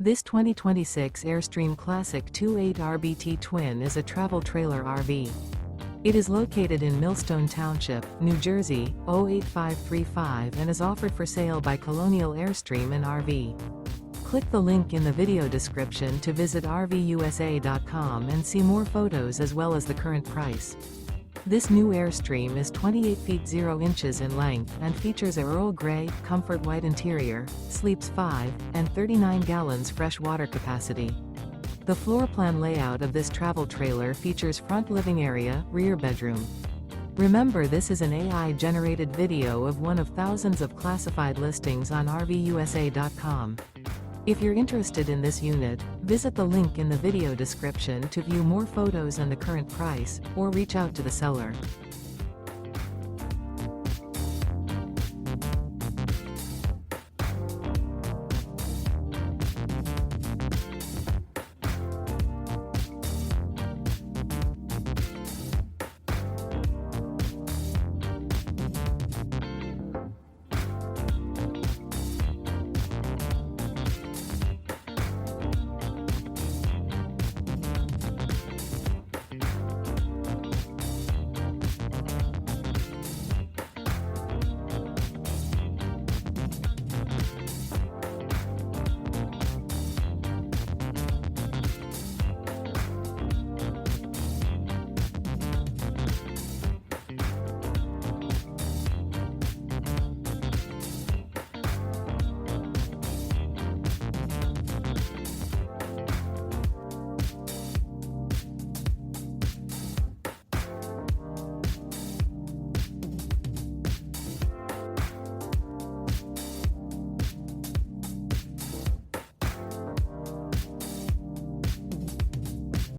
This 2026 Airstream Classic 2.8 RBT Twin is a travel trailer RV. It is located in Millstone Township, New Jersey, 08535 and is offered for sale by Colonial Airstream RV. Click the link in the video description to visit RVUSA.com and see more photos as well as the current price. This new Airstream is 28 feet 0 inches in length and features a Earl Grey, comfort white interior, sleeps 5, and 39 gallons fresh water capacity. The floor plan layout of this travel trailer features front living area, rear bedroom. Remember, this is an AI-generated video of one of thousands of classified listings on RVUSA.com. If you're interested in this unit, visit the link in the video description to view more photos and the current price, or reach out to the seller.